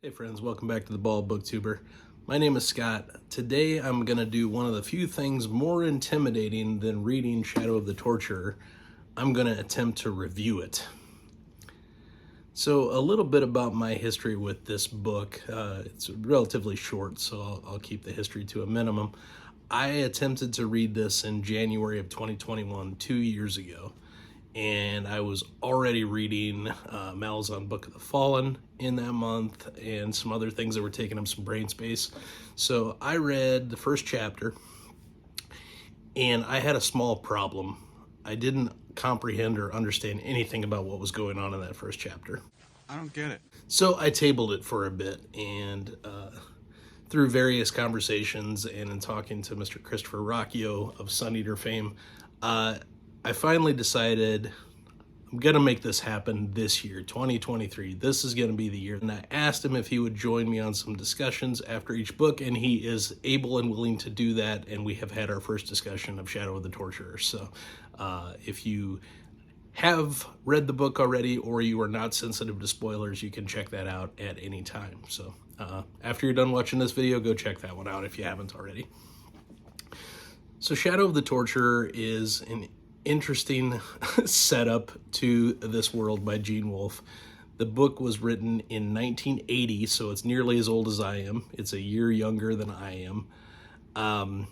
Hey friends, welcome back to the Bald Booktuber. My name is Scott. Today I'm going to do one of the few things more intimidating than reading Shadow of the Torturer. I'm going to attempt to review it. So a little bit about my history with this book. It's relatively short, so I'll keep the history to a minimum. I attempted to read this in January of 2021, 2 years ago. And I was already reading Malazan Book of the Fallen in that month and some other things that were taking up some brain space. So I read the first chapter and I had a small problem. I didn't comprehend or understand anything about what was going on in that first chapter. I don't get it. So I tabled it for a bit, and through various conversations and in talking to Mr. Christopher Rocchio of Sun Eater fame, I finally decided I'm going to make this happen this year, 2023. This is going to be the year. And I asked him if he would join me on some discussions after each book, and he is able and willing to do that. And we have had our first discussion of Shadow of the Torturer. So if you have read the book already or you are not sensitive to spoilers, you can check that out at any time. So after you're done watching this video, go check that one out if you haven't already. So Shadow of the Torturer is an interesting setup to this world by Gene Wolfe. The book was written in 1980, so it's nearly as old as I am. It's a year younger than I am.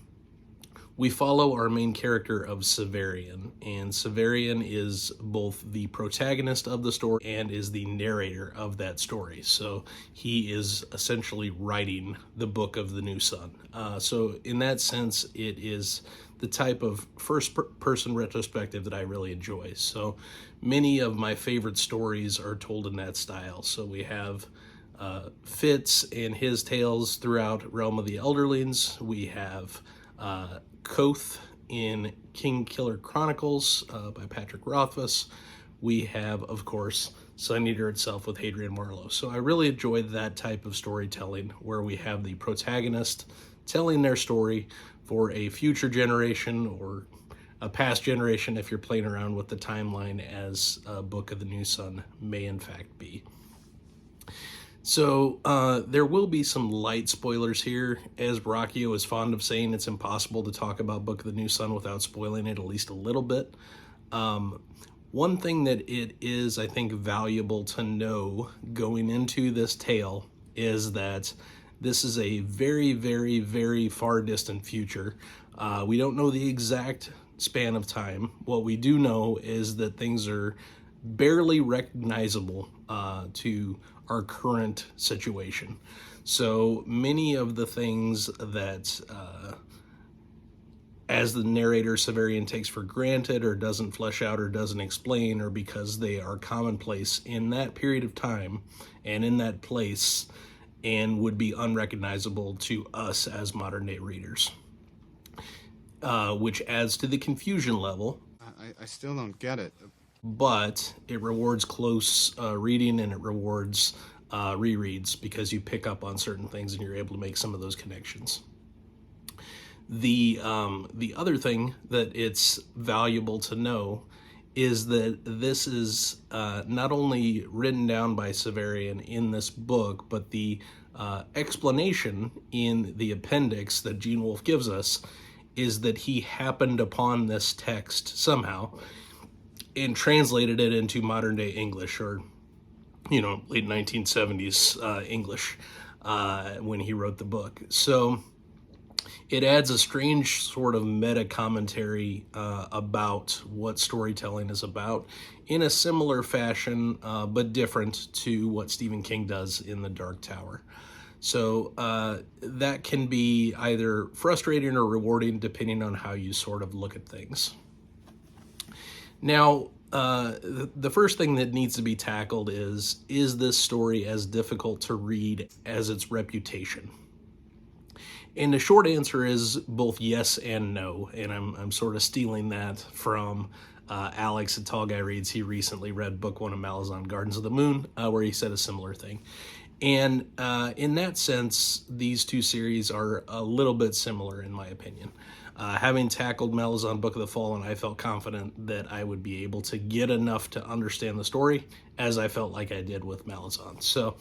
We follow our main character of Severian, and Severian is both the protagonist of the story and is the narrator of that story. So he is essentially writing the book of the new sun. So in that sense, it is the type of first-person retrospective that I really enjoy. So many of my favorite stories are told in that style. So we have Fitz and his tales throughout Realm of the Elderlings. We have Koth in King Killer Chronicles by Patrick Rothfuss. We have, of course, Sun Eater itself with Hadrian Marlowe. So I really enjoyed that type of storytelling where we have the protagonist telling their story for a future generation or a past generation if you're playing around with the timeline as a Book of the New Sun may in fact be. So there will be some light spoilers here. As Rocchio is fond of saying, it's impossible to talk about Book of the New Sun without spoiling it at least a little bit. One thing that it is, I think, valuable to know going into this tale is that this is a very, very, very far distant future. We don't know the exact span of time. What we do know is that things are barely recognizable to our current situation. So many of the things that as the narrator Severian takes for granted or doesn't flesh out or doesn't explain, or because they are commonplace in that period of time and in that place and would be unrecognizable to us as modern day readers, which adds to the confusion level. I still don't get it. But it rewards close reading, and it rewards rereads because you pick up on certain things and you're able to make some of those connections. The other thing that it's valuable to know is that this is not only written down by Severian in this book, but the explanation in the appendix that Gene Wolfe gives us is that he happened upon this text somehow and translated it into modern day English, or, late 1970s English when he wrote the book. So it adds a strange sort of meta commentary about what storytelling is about in a similar fashion, but different to what Stephen King does in The Dark Tower. So that can be either frustrating or rewarding depending on how you sort of look at things. Now, the first thing that needs to be tackled is this story as difficult to read as its reputation? And the short answer is both yes and no, and I'm sort of stealing that from Alex at Tall Guy Reads. He recently read book 1 of Malazan, Gardens of the Moon, where he said a similar thing. And in that sense, these two series are a little bit similar in my opinion. Having tackled Malazan Book of the Fallen, I felt confident that I would be able to get enough to understand the story as I felt like I did with Malazan. So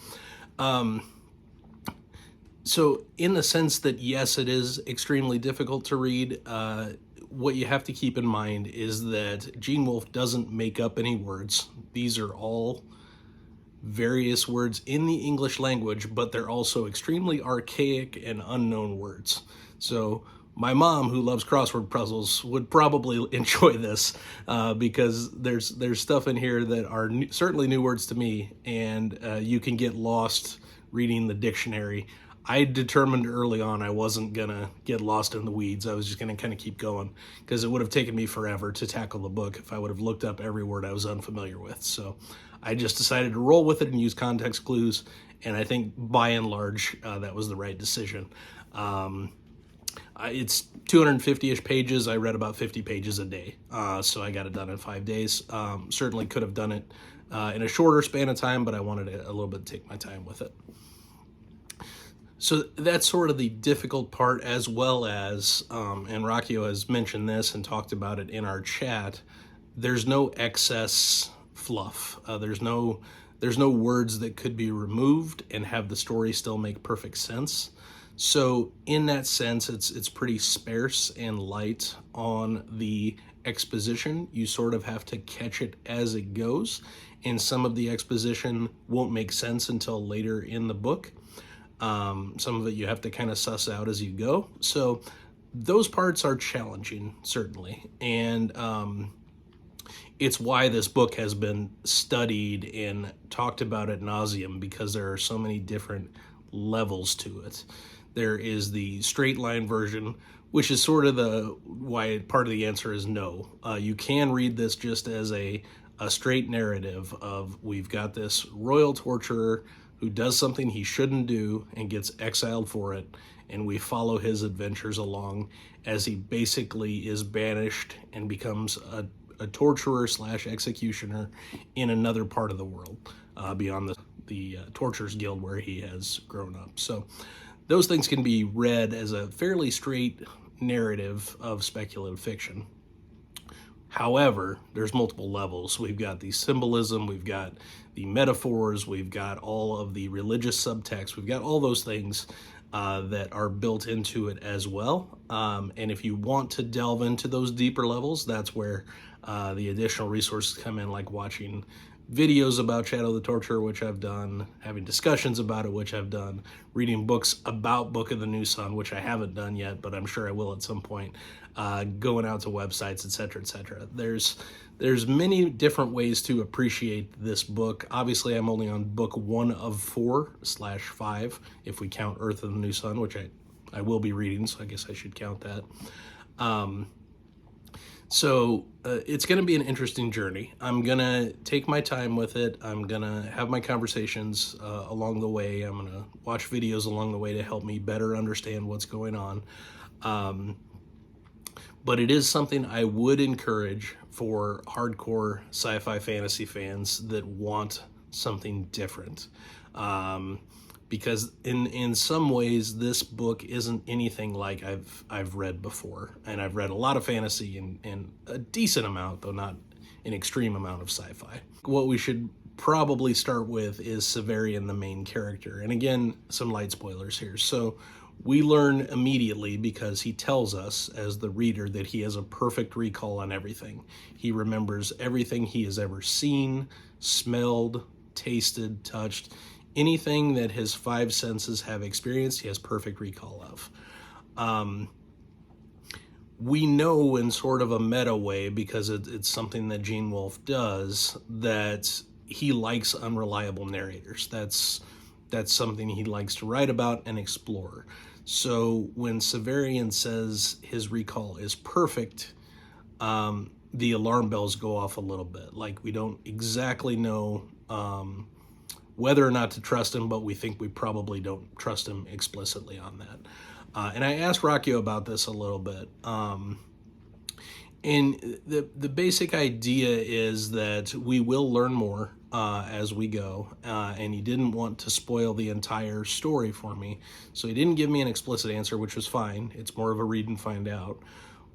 So in the sense that, yes, it is extremely difficult to read, what you have to keep in mind is that Gene Wolfe doesn't make up any words. These are all various words in the English language, but they're also extremely archaic and unknown words. So my mom, who loves crossword puzzles, would probably enjoy this because there's stuff in here that are certainly new words to me, and you can get lost reading the dictionary. I determined early on I wasn't gonna get lost in the weeds. I was just gonna kind of keep going because it would have taken me forever to tackle the book if I would have looked up every word I was unfamiliar with. So I just decided to roll with it and use context clues, and I think by and large that was the right decision. It's 250-ish pages. I read about 50 pages a day, so I got it done in 5 days. Certainly could have done it in a shorter span of time, but I wanted a little bit to take my time with it. So that's sort of the difficult part, as well as, and Rocchio has mentioned this and talked about it in our chat, there's no excess fluff. There's no words that could be removed and have the story still make perfect sense. So in that sense, it's pretty sparse and light on the exposition. You sort of have to catch it as it goes, and some of the exposition won't make sense until later in the book. Some of it you have to kind of suss out as you go. So those parts are challenging, certainly. And it's why this book has been studied and talked about ad nauseum, because there are so many different levels to it. There is the straight line version, which is sort of why part of the answer is no. You can read this just as a straight narrative of, we've got this royal torturer who does something he shouldn't do and gets exiled for it, and we follow his adventures along as he basically is banished and becomes a torturer / executioner in another part of the world, beyond the Torturers Guild where he has grown up. So those things can be read as a fairly straight narrative of speculative fiction. However, there's multiple levels. We've got the symbolism, we've got the metaphors, we've got all of the religious subtext, we've got all those things that are built into it as well. And if you want to delve into those deeper levels, that's where the additional resources come in, like watching videos about Shadow the Torturer, which I've done, having discussions about it, which I've done, reading books about Book of the New Sun, which I haven't done yet, but I'm sure I will at some point, going out to websites, etc., etc. There's many different ways to appreciate this book. Obviously, I'm only on book 1 of 4/5, if we count Earth of the New Sun, which I will be reading, so I guess I should count that. So it's going to be an interesting journey. I'm going to take my time with it. I'm going to have my conversations along the way. I'm going to watch videos along the way to help me better understand what's going on. But it is something I would encourage for hardcore sci-fi fantasy fans that want something different. Because in some ways this book isn't anything like I've read before, and I've read a lot of fantasy and a decent amount, though not an extreme amount, of sci-fi. What we should probably start with is Severian, the main character, and again, some light spoilers here. So we learn immediately, because he tells us as the reader that he has a perfect recall on everything. He remembers everything he has ever seen, smelled, tasted, touched. Anything that his 5 senses have experienced, he has perfect recall of. We know in sort of a meta way, because it's something that Gene Wolfe does, that he likes unreliable narrators. That's something he likes to write about and explore. So when Severian says his recall is perfect, the alarm bells go off a little bit. Like, we don't exactly know whether or not to trust him, but we think we probably don't trust him explicitly on that. And I asked Rocchio about this a little bit. And the basic idea is that we will learn more as we go, and he didn't want to spoil the entire story for me, so he didn't give me an explicit answer, which was fine. It's more of a read and find out.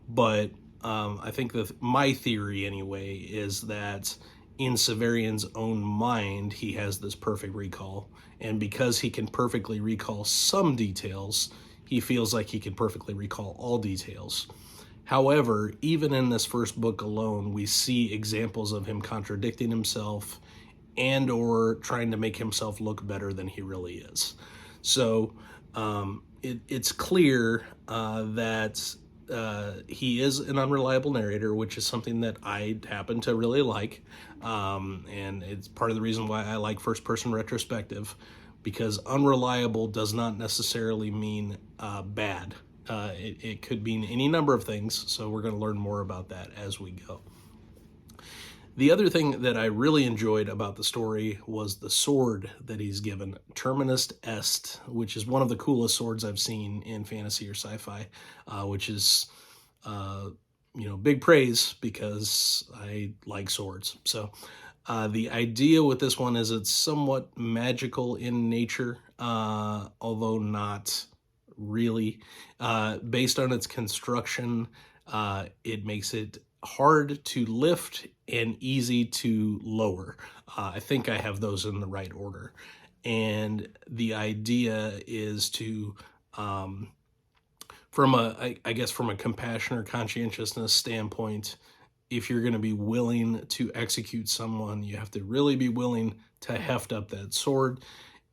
But I think that my theory, anyway, is that in Severian's own mind, he has this perfect recall. And because he can perfectly recall some details, he feels like he can perfectly recall all details. However, even in this first book alone, we see examples of him contradicting himself and or trying to make himself look better than he really is. So it's clear that he is an unreliable narrator, which is something that I happen to really like. And it's part of the reason why I like first-person retrospective, because unreliable does not necessarily mean bad. It could mean any number of things, so we're going to learn more about that as we go. The other thing that I really enjoyed about the story was the sword that he's given, Terminus Est, which is one of the coolest swords I've seen in fantasy or sci-fi, which is, big praise because I like swords. So the idea with this one is it's somewhat magical in nature, although not really. Based on its construction, it makes it hard to lift and easy to lower. I think I have those in the right order. And the idea is to, from a compassion or conscientiousness standpoint, if you're going to be willing to execute someone, you have to really be willing to heft up that sword.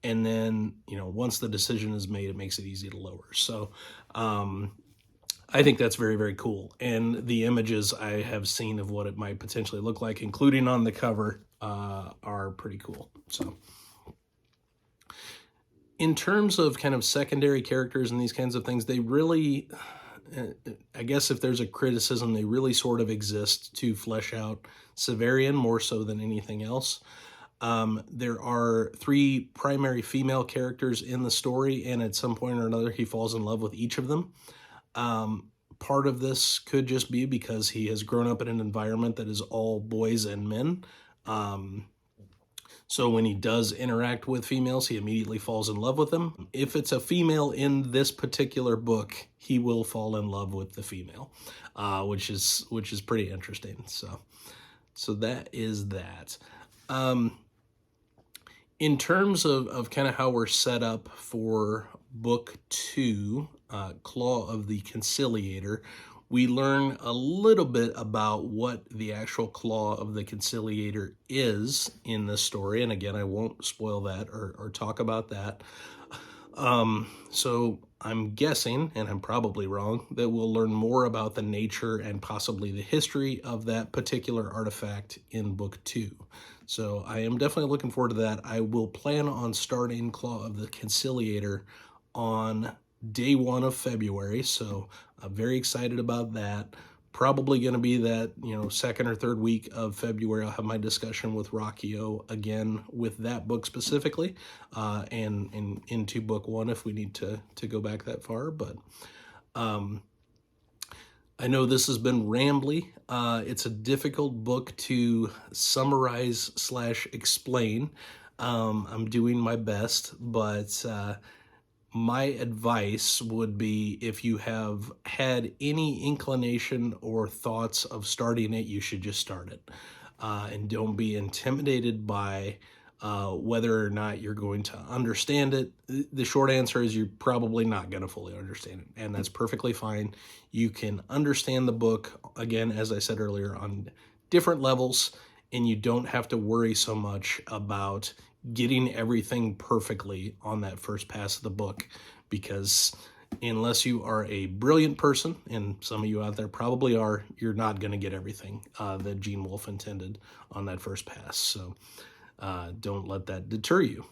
And then, once the decision is made, it makes it easy to lower. So, I think that's very, very cool. And the images I have seen of what it might potentially look like, including on the cover, are pretty cool. So in terms of kind of secondary characters and these kinds of things, they really, I guess if there's a criticism, they really sort of exist to flesh out Severian more so than anything else. There are 3 primary female characters in the story, and at some point or another, he falls in love with each of them. Part of this could just be because he has grown up in an environment that is all boys and men. So when he does interact with females, he immediately falls in love with them. If it's a female in this particular book, he will fall in love with the female, which is pretty interesting. So that is that. In terms of kind of how we're set up for book 2, Claw of the Conciliator, we learn a little bit about what the actual Claw of the Conciliator is in this story. And again, I won't spoil that or talk about that. So I'm guessing, and I'm probably wrong, that we'll learn more about the nature and possibly the history of that particular artifact in book 2. So I am definitely looking forward to that. I will plan on starting Claw of the Conciliator on day 1 of February, so I'm very excited about that. Probably going to be that, second or third week of February, I'll have my discussion with Rockio again with that book specifically, and into book 1 if we need to go back that far. But I know this has been rambly. It's a difficult book to summarize / explain. I'm doing my best, but my advice would be, if you have had any inclination or thoughts of starting it, you should just start it. And don't be intimidated by whether or not you're going to understand it. The short answer is you're probably not going to fully understand it, and that's perfectly fine. You can understand the book, again, as I said earlier, on different levels, and you don't have to worry so much about getting everything perfectly on that first pass of the book, because unless you are a brilliant person, and some of you out there probably are, you're not going to get everything that Gene Wolfe intended on that first pass. So don't let that deter you.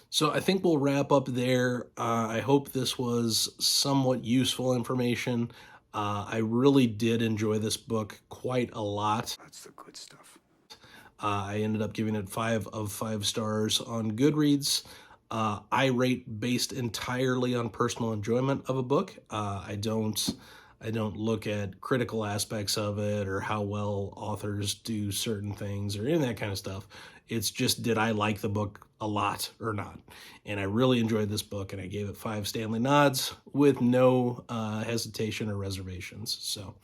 So I think we'll wrap up there. I hope this was somewhat useful information. I really did enjoy this book quite a lot. That's the good stuff. I ended up giving it 5 of 5 stars on Goodreads. I rate based entirely on personal enjoyment of a book. I don't look at critical aspects of it or how well authors do certain things or any of that kind of stuff. It's just, did I like the book a lot or not? And I really enjoyed this book, and I gave it 5 Stanley nods with no hesitation or reservations. So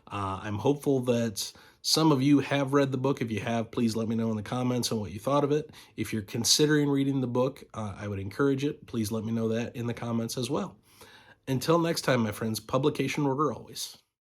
I'm hopeful that Some of you have read the book. If you have, please let me know in the comments on what you thought of it. If you're considering reading the book, I would encourage it. Please let me know that in the comments as well. Until next time, my friends, publication order always.